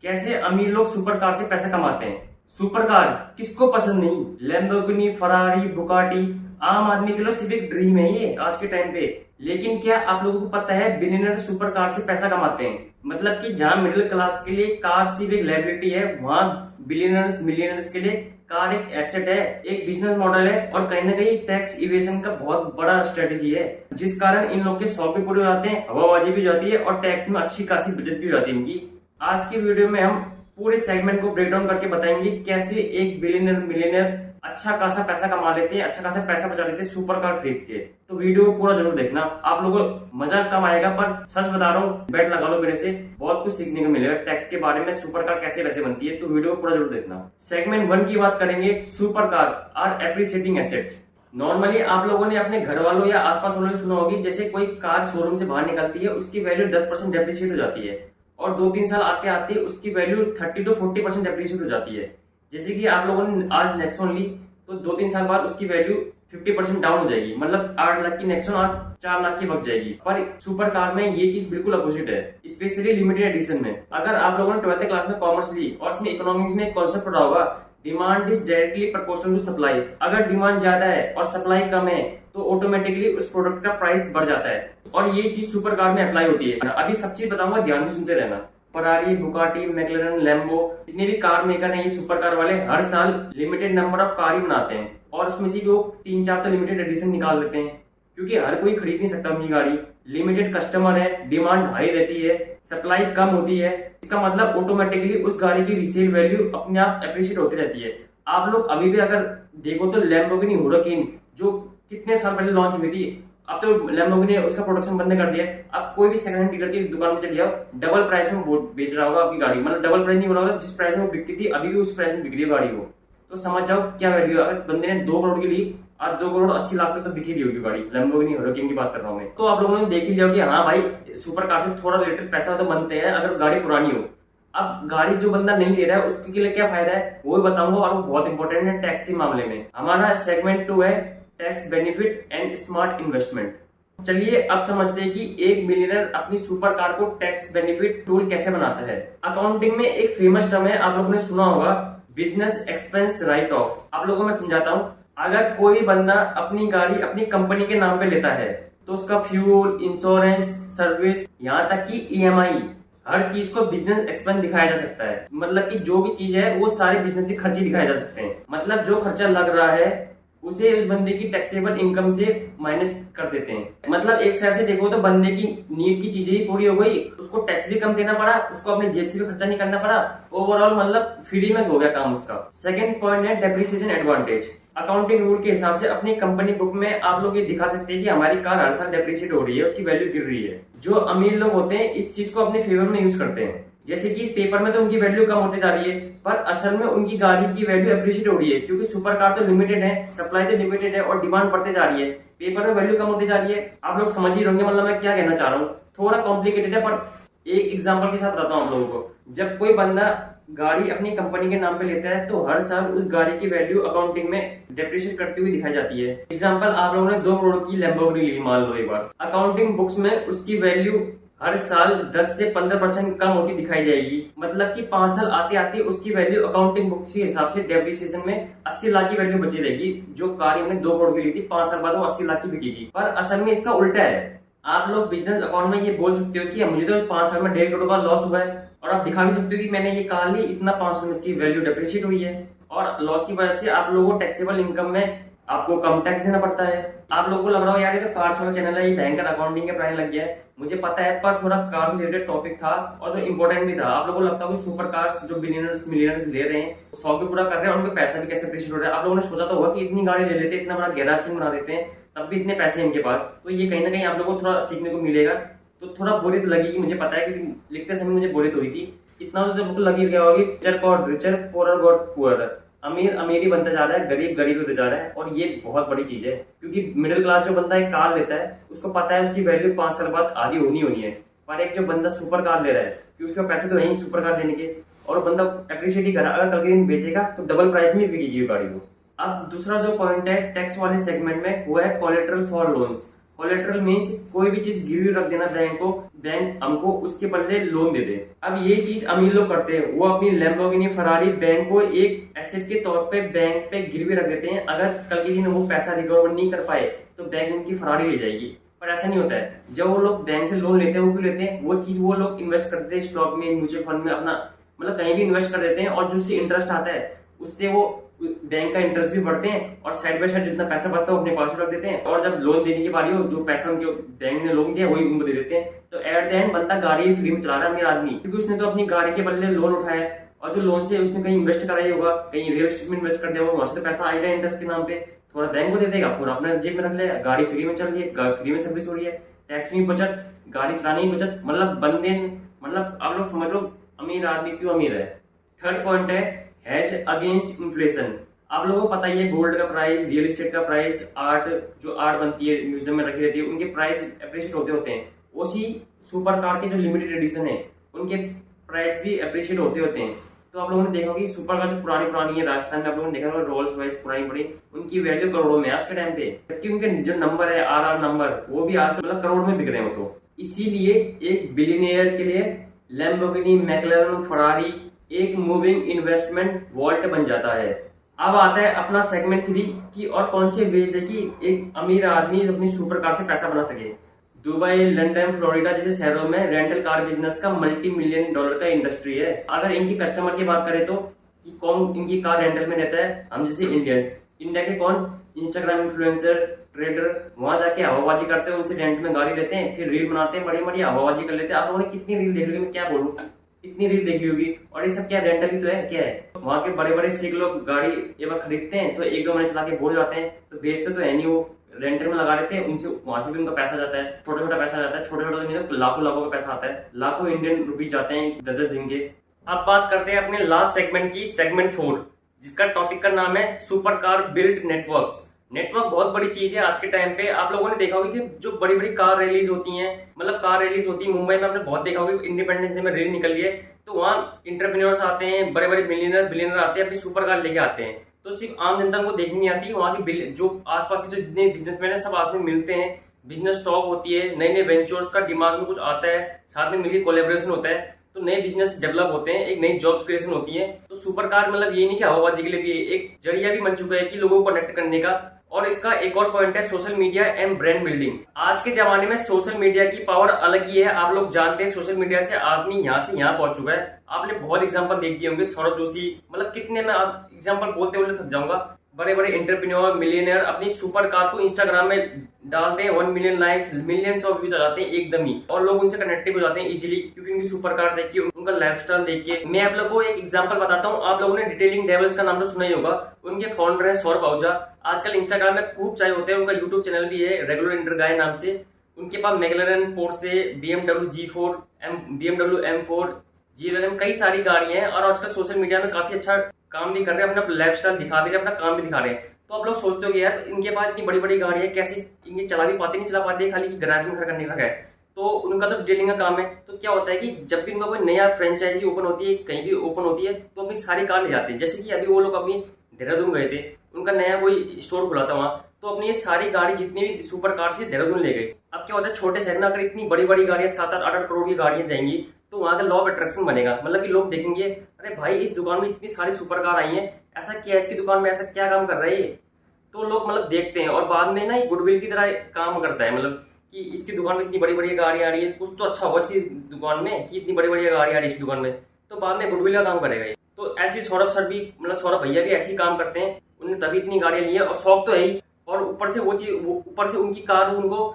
कैसे अमीर लोग सुपर कार से पैसा कमाते हैं। सुपर कार किसको पसंद नहीं। लैम्बोर्गिनी, फरारी, बुगाटी आम आदमी के लिए सिर्फ एक ड्रीम है ये आज के टाइम पे। लेकिन क्या आप लोगों को पता है बिलियनर सुपर कार से पैसा कमाते हैं। मतलब कि जहां मिडिल क्लास के लिए कार सिर्फ एक लायबिलिटी है, वहां बिलियनर्स मिलियनर्स के लिए कार एक एसेट है, एक बिजनेस मॉडल है और कहीं ना कहीं टैक्स इवेशन का बहुत बड़ा स्ट्रेटेजी है, जिस कारण इन लोग के शौक भी पूरे हो जाते हैं, हवाबाजी भी हो जाती है और टैक्स में अच्छी खासी बचत भी हो जाती है इनकी। आज की वीडियो में हम पूरे सेगमेंट को ब्रेक डाउन करके बताएंगे कैसे एक बिलियनर मिलियनर अच्छा खासा पैसा कमा लेते हैं, अच्छा खासा पैसा बचा लेते हैं सुपर कार खरीद के। तो वीडियो को पूरा जरूर देखना, आप लोगों को मजा कम आएगा, पर सच बता रहा हूँ बेट लगा लो मेरे से, बहुत कुछ सीखने को मिलेगा टैक्स के बारे में, सुपर कार कैसे वैसे बनती है। तो वीडियो को पूरा जरूर देखना। सेगमेंट 1 की बात करेंगे, super car are appreciating assets. Normally आप लोगों ने अपने घर वालों या आसपास वालों ने सुना होगी, जैसे कोई कार शोरूम से बाहर निकलती है उसकी वैल्यू 10% डेप्रिशिएट हो जाती है और 2-3 साल आते आते उसकी वैल्यू 30 to 40% डेप्रिशिएट हो जाती है। जैसे कि आप लोगों ने आज नेक्सॉन ली तो 2-3 साल बाद उसकी वैल्यू 50% डाउन हो जाएगी, मतलब 8 लाख की नेक्सॉन आज 4 लाख की बच जाएगी। पर सुपर कार में ये चीज बिल्कुल अपोजिट है, स्पेशली लिमिटेड एडिशन में। अगर आप लोगों ने 12th क्लास में कॉमर्स ली और उसमें इकोनॉमिक्स में एक कॉन्सेप्ट पढ़ा होगा, demand is directly proportional to supply. अगर डिमांड ज्यादा है और सप्लाई कम है तो ऑटोमेटिकली उस प्रोडक्ट का प्राइस बढ़ जाता है और ये चीज सुपर कार में अप्लाई होती है। अभी सब चीज बताऊंगा, ध्यान से सुनते रहना। फरारी, बुगाटी, मैक्लेरन, लैम्बो, जितने भी कार मेकर हैं ये सुपर कार वाले हर साल लिमिटेड नंबर ऑफ कार ही बनाते हैं और उसमें से वो 3-4 तो लिमिटेड एडिशन निकाल देते हैं, क्योंकि हर कोई खरीद नहीं सकता अपनी गाड़ी। लिमिटेड कस्टमर है, डिमांड हाई रहती है, सप्लाई कम होती है, इसका मतलब ऑटोमेटिकली उस गाड़ी की रीसेल वैल्यू अपने आप एप्रिशिएट होती रहती है। आप लोग अभी भी अगर देखो तो लैम्बोर्गिनी हुराकेन जो कितने साल पहले लॉन्च हुई थी, अब तो लैम्बोर्गिनी ने उसका प्रोडक्शन बंद कर दिया है। अब कोई भी सेकंड हैंड डीलर की दुकान में चले जाओ, डबल प्राइस में बेच रहा होगा आपकी गाड़ी, मतलब डबल प्राइस नहीं हो रहा होगा, जिस प्राइस में वो बिकती थी अभी भी उस प्राइस में बिक रही है गाड़ी वो। तो समझ जाओ क्या वैल्यू है। अगर बंदे ने 2 करोड़ की ली, आज 2 करोड़ 80 लाख तक तो बिकी रही होगी गाड़ी। लैम्बोर्गिनी हुराकेन की बात कर रहा हूँ मैं। तो आप लोगों ने देख ही लिया कि हाँ भाई सुपर कार से थोड़ा रिलेटेड पैसा तो बनते हैं अगर गाड़ी पुरानी हो। अब गाड़ी जो बंदा नहीं ले रहा है उसके लिए क्या फायदा है वो भी बताऊंगा, और वो बहुत इंपॉर्टेंट है टैक्स के मामले में। हमारा सेगमेंट 2 है tax benefit and smart investment. चलिए अब समझते हैं कि एक मिलियनर अपनी सुपर कार को टैक्स बेनिफिट टूल कैसे बनाता है। अकाउंटिंग में एक फेमस टर्म है, आप लोगों ने सुना होगा, बिजनेस एक्सपेंस राइट ऑफ। आप लोगों को मैं समझाता हूँ। अगर कोई बंदा अपनी गाड़ी अपनी कंपनी के नाम पे लेता है तो उसका फ्यूल, इंश्योरेंस, सर्विस, यहाँ तक कि EMI, हर चीज को बिजनेस एक्सपेंस दिखाया जा सकता है। मतलब कि जो भी चीज है वो सारे बिजनेस के खर्चे दिखाए जा सकते हैं। मतलब जो खर्चा लग रहा है उसे उस बंदे की टैक्सेबल इनकम से माइनस कर देते हैं। मतलब एक साइड से देखो तो बंदे की नीड की चीजें ही पूरी हो गई, उसको टैक्स भी कम देना पड़ा, उसको अपने जेब से भी खर्चा नहीं करना पड़ा, ओवरऑल मतलब फ्री में हो गया काम उसका। सेकंड पॉइंट है डेप्रिसिएशन एडवांटेज। अकाउंटिंग रूल के हिसाब से अपनी कंपनी बुक में आप लोग ये दिखा सकते हैं कि हमारी कार हर साल डेप्रिसिएट हो रही है, उसकी वैल्यू गिर रही है। जो अमीर लोग होते हैं इस चीज को अपने फेवर में यूज करते हैं, जैसे कि पेपर में तो उनकी वैल्यू कम होती जा रही है पर असल में उनकी गाड़ी की वैल्यू अप्रिशिएट हो रही है, क्योंकि सुपर कार तो लिमिटेड है, सप्लाई तो लिमिटेड है और डिमांड बढ़ते जा रही है, पेपर में वैल्यू कम होती जा रही है। आप लोग समझ ही होंगे मतलब मैं क्या कहना चाह रहा हूँ। थोड़ा कॉम्प्लिकेटेड है पर एक एग्जाम्पल के साथ बताता हूँ आप लोगों को। जब कोई बंदा गाड़ी अपनी कंपनी के नाम पे लेता है तो हर साल उस गाड़ी की वैल्यू अकाउंटिंग में डेप्रिशिएट करती हुई दिखाई जाती है। एग्जाम्पल, आप लोगों ने 2 करोड़ की लैम्बोर्गिनी ली मान लो एक बार, अकाउंटिंग बुक्स में उसकी वैल्यू हर साल 10 से 15% कम होती दिखाई जाएगी। मतलब कि 5 साल आते आते उसकी वैल्यू अकाउंटिंग बुक के हिसाब से डेप्रिसिएशन में 80 लाख की वैल्यू बची रहेगी। जो कार हमने 2 करोड़ की ली थी 5 साल बाद वो 80 लाख की बिकेगी। पर असल में इसका उल्टा है। आप लोग बिजनेस अकाउंट में ये बोल सकते हो कि मुझे तो 5 साल में 1.5 करोड़ का लॉस हुआ है, और आप दिखा भी सकते हो कि मैंने ये कार ली, इतना 5 साल में इसकी वैल्यू डेप्रिशिएट हुई है, और लॉस की वजह से आप लोगों को टैक्सेबल इनकम में आपको कम टैक्स देना पड़ता है। आप लोगों को लग रहा हो यार ये तो कार्स वाला चैनल है, ये भयंकर अकाउंटिंग के पढ़ाने लग गया है, मुझे पता है, पर थोड़ा कार से रिलेटेड टॉपिक था और तो इम्पोर्टेंट भी था। आप लोगों को लगता है कि सुपर कार्स जो बिलियनर्स मिलियनर्स ले रहे हैं शौक भी पूरा कर रहे हैं, उनके पैसा भी कैसे अप्रिशिएट हो रहा है। आप लोगों ने सोचा तो होगा कि इतनी गाड़ी ले लेते, इतना बड़ा गैराज क्यों बना देते हैं, तब भी इतने पैसे इनके पास। तो ये कहीं ना कहीं आप लोगों को थोड़ा सीखने को मिलेगा। तो थोड़ा बोरियत लगेगी, मुझे पता है, क्योंकि लिखते समय मुझे बोरियत हुई थी। इतना तो बिल्कुल लगी गया होगी, richer got richer, poor got poor. अमीर अमीर ही बनता जा रहा है, गरीब गरीब होता जा रहा है, और ये बहुत बड़ी चीज है। क्योंकि मिडिल क्लास जो बंदा एक कार लेता है उसको पता है उसकी वैल्यू 5 साल बाद आधी होनी है, पर एक जो बंदा सुपर कार ले रहा है कि उसके पैसे तो है सुपर कार लेने के, और बंदा अप्रिशिएट ही कर रहा है, अगर कल के दिन बेचेगा तो डबल प्राइस में बिकेगी गाड़ी को। अब दूसरा जो पॉइंट है टैक्स वाले सेगमेंट में वो है collateral for loans. Collateral means कोई भी चीज गिरवी रख देना बैंक को, बैंक हमको उसके बदले लोन दे दे। अब ये चीज अमीर लोग करते हैं, वो अपनी लैम्बोर्गिनी फरारी बैंक को एक एसेट के तौर पे बैंक पे गिरवी रख देते हैं। अगर कल के दिन वो पैसा रिकवर नहीं कर पाए तो बैंक उनकी फरारी ले जाएगी। पर ऐसा नहीं होता है। जब वो लोग बैंक से लोन लेते हैं, वो क्यों लेते हैं? वो चीज वो लोग इन्वेस्ट करते हैं स्टॉक में, म्यूचुअल फंड में, अपना मतलब कहीं भी इन्वेस्ट कर देते हैं, और जो उससे इंटरेस्ट आता है उससे वो बैंक का इंटरेस्ट भी बढ़ते हैं, और साइड बाय साइड जितना पैसा बचता है वो अपने पास रख देते हैं, और जब लोन देने की बारी हो जो पैसा उनके बैंक ने लोन दिया वही उनको दे देते हैं। तो एट द एंड बनता गाड़ी फ्री में चला रहा है अमीर आदमी, क्योंकि उसने तो अपनी गाड़ी के बदले लोन उठाया है, और जो लोन से उसने कहीं इन्वेस्ट करा ही होगा, कहीं रियल एस्टेट में इन्वेस्ट कर दिया होगा, वहां से तो पैसा आएगा इंटरेस्ट के नाम पे, थोड़ा बैंक को दे देगा, पूरा अपना जेब में रख लेगा। गाड़ी फ्री में चल रही है, फ्री में सर्विस हो रही है, टैक्स में बचत, गाड़ी चलाने की बचत, मतलब बंदे, मतलब आप लोग समझ लो अमीर आदमी क्यों अमीर है। थर्ड पॉइंट है हेज अगेंस्ट इन्फ्लेशन। आप लोगों को पता ही है गोल्ड का प्राइस, रियल एस्टेट का प्राइस, आर्ट जो आर्ट बनती है म्यूजियम में रखी रहती है उनके प्राइस अप्रिशिएट होते हैं। उसी सुपर कार के जो लिमिटेड एडिशन है उनके प्राइस भी अप्रिशिएट होते हैं। तो आप लोगों ने देखा कि सुपर कार जो पुरानी है राजस्थान में, आप लोगों ने देखा होगा रोल्स रॉयस पुरानी उनकी वैल्यू करोड़ों में आज के टाइम पे, जबकि उनके जो नंबर है आर नंबर वो भी आज मतलब करोड़ में बिक रहे हो। तो इसीलिए एक बिलियनियर के लिए लैम्बोर्गिनी, मैक्लारेन, फरारी एक मूविंग इन्वेस्टमेंट वॉल्ट बन जाता है। अब आता है अपना सेगमेंट 3 की और कौन से वेज है कि एक अमीर आदमी अपनी सुपर कार से पैसा बना सके। दुबई, लंदन, फ्लोरिडा जैसे शहरों में रेंटल कार बिजनेस का $multi-million का इंडस्ट्री है। अगर इनकी कस्टमर की बात करें तो कि कौन इनकी कार रेंटल में रहता है, हम जैसे इंडियंस, इंडिया के कौन इंस्टाग्राम इन्फ्लुएंसर, ट्रेडर, वहां जाके हवाबाजी करते हैं, उनसे रेंट में गाड़ी लेते हैं, फिर रील बनाते हैं, बड़ी हवाबाजी कर लेते हैं। आप लोगों ने कितनी रील देख ली, मैं क्या बोलूं, इतनी रील देखी होगी। और ये सब क्या रेंटल ही तो है, क्या है? वहां के बड़े बड़े सिख लोग गाड़ी एक बार खरीदते हैं तो 1-2 महीने चला के भूल जाते हैं, तो बेचते तो है नहीं, वो रेंटल में लगा देते हैं, उनसे वहां से भी उनका पैसा जाता है, छोटा पैसा जाता है, छोटा नहीं तो लाखों का पैसा आता है, लाखों इंडियन रुपीज जाते हैं 10 दिन के। अब बात करते हैं अपने लास्ट सेगमेंट की, सेगमेंट 4, जिसका टॉपिक का नाम है super car build networks. Network बहुत बड़ी चीज है आज के टाइम पे। आप लोगों ने देखा होगा कि जो बड़ी बड़ी कार रैलीज होती हैं, मतलब कार रैलीज होती है मुंबई में, आपने बहुत देखा होगा, इंडिपेंडेंस डे में रैली निकली है तो वहां इंटरप्रेन्योर्स आते हैं, बड़े बड़े बिलियनर आते हैं, अपनी सुपर कार लेके आते हैं। तो सिर्फ आम जनता को देखनी नहीं आती, वहां की जो आसपास के जो जितने बिजनेसमैन है सब आदमी मिलते हैं, बिजनेस टॉक होती है, नए नए वेंचर्स का दिमाग में कुछ आता है, साथ में मिलकर कोलेबोरेशन होता है, तो नए बिजनेस डेवलप होते हैं, एक नई जॉब्स क्रिएशन होती है। तो सुपर कार मतलब ये नहीं कि हवाबाजी के लिए भी एक जरिया भी बन चुका है कि लोगों को कनेक्ट करने का। और इसका एक और पॉइंट है social media and brand building. आज के जमाने में सोशल मीडिया की पावर अलग ही है। आप लोग जानते हैं सोशल मीडिया से आदमी यहाँ से यहाँ पहुंच चुका है। आपने बहुत एग्जांपल देख दिए होंगे, सौरभ जोशी, मतलब कितने में आप एग्जांपल बोलते बोलते थक जाऊंगा। बड़े बड़े एंटरप्रेन्योर, मिलियनर अपनी सुपर कार को इंस्टाग्राम में डालते हैं, 1 million likes, millions of views आ जाते हैं एकदम ही, और लोग उनसे कनेक्टिव हो जाते हैं इजीली, क्योंकि उनकी सुपर कार देख के, उनका लाइफस्टाइल देख के। मैं आप लोगों को एक एग्जांपल बताता हूँ। आप लोगों ने डिटेलिंग डेवल्स का नाम तो सुना ही होगा, उनके फाउंडर है सौरभ आहूजा। आजकल इंस्टाग्राम में खूब चाहे होते हैं, उनका यूट्यूब चैनल भी है रेगुलर इंटर गाय नाम से। उनके पास McLaren, Porsche, BMW G4, BMW M4, G-Wagon, कई सारी गाड़ियां हैं, और आजकल सोशल मीडिया में काफी अच्छा काम भी कर रहे हैं, अपना लाइफस्टाइल दिखा भी रहे हैं, अपना काम भी दिखा रहे हैं। तो आप लोग सोचते हो कि यार इनके पास इतनी बड़ी बड़ी गाड़ियां कैसे इनके चला भी पाते, नहीं चला पाते, खाली गैराज में खड़ा करने का है। तो उनका तो डिटेलिंग का काम है। तो क्या होता है कि जब भी उनका कोई नया फ्रेंचाइजी ओपन होती है, कहीं भी ओपन होती है, तो अपनी सारी कार ले जाते हैं। जैसे कि अभी वो लोग अपनी देहरादून गए थे, उनका नया कोई स्टोर खुला था वहां, तो अपनी ये सारी गाड़ी जितनी भी सुपर कार से देहरादून ले गए। अब क्या होता है, छोटे शहर में अगर इतनी बड़ी बड़ी गाड़ियां 7-8 करोड़ की गाड़ियां जाएंगी तो वहां का लॉ ऑफ अट्रैक्शन बनेगा। मतलब कि लोग देखेंगे, अरे भाई इस दुकान में इतनी सारी सुपर कार आई है, ऐसा क्या है इसकी दुकान में, ऐसा क्या काम कर रहा है ये। तो लोग मतलब देखते हैं, और बाद में ना ये गुडविल की तरह काम करता है, मतलब कि इसकी दुकान में इतनी बड़ी बड़ी गाड़ियां आ रही है, कुछ तो अच्छा होगा इसकी दुकान में कि इतनी बड़ी बड़ी गाड़ी आ रही है इसकी दुकान में, तो बाद में गुडविल का काम करेगा ये। तो ऐसी सौरभ सर भी, मतलब सौरभ भैया भी ऐसे ही काम करते हैं, उन्होंने तभी इतनी गाड़ियां ली है, और शौक तो है ही, और ऊपर से वो चीज, ऊपर से उनकी कार उनको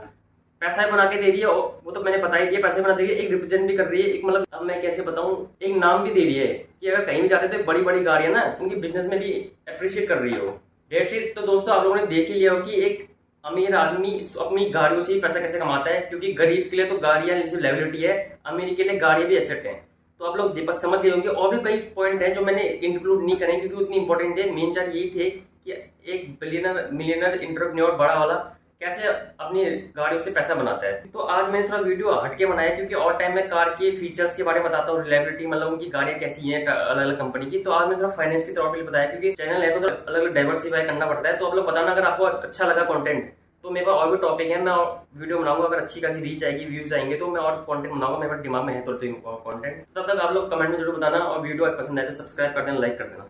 पैसा बना के दे रही है, वो तो मैंने बता ही दिया, पैसे बना दे रही है, एक रिप्रेजेंट भी कर रही है, एक मतलब अब मैं कैसे बताऊं, एक नाम भी दे रही है कि अगर कहीं भी जाते तो बड़ी बड़ी गाड़ियां ना उनकी बिजनेस में भी अप्रिशिएट कर रही हो। That's it. तो दोस्तों आप लोगों ने देख ही लिया हो कि एक अमीर आदमी अपनी गाड़ियों से ही पैसा कैसे कमाता है, क्योंकि गरीब के लिए तो गाड़ियां सिर्फ लायबिलिटी है, अमीर के लिए गाड़ियां भी एसेट है। तो आप लोग समझ गए होंगे। और भी कई पॉइंट है जो मैंने इंक्लूड नहीं करे क्योंकि उतनी इंपॉर्टेंट है। मेन चार्ज यही थे कि एक बिलियनर मिलियनर एंटरप्रेन्योर बड़ा वाला कैसे अपनी गाड़ियों से पैसा बनाता है। तो आज मैंने थोड़ा वीडियो हटके बनाया, क्योंकि और टाइम में कार के फीचर्स के बारे में बताता हूँ, रिलायबिलिटी, मतलब उनकी गाड़ियां कैसी हैं अलग अलग कंपनी की। तो आज मैं थोड़ा फाइनेंस की तरफ भी बताया, क्योंकि चैनल है तो अलग अलग डाइवर्सिफाई करना पड़ता है। तो आप लोग बताना अगर आपको अच्छा लगा कंटेंट, तो मेरे पास और भी टॉपिक है, मैं और वीडियो बनाऊंगा। अगर अच्छी खासी रीच आएगी, व्यूज आएंगे तो मैं और कंटेंट बनाऊंगा। मेरे पास दिमाग में है तो कंटेंट। तब तक आप लोग कमेंट में जरूर बताना, और वीडियो पसंद आए तो सब्सक्राइब कर देना, लाइक कर देना।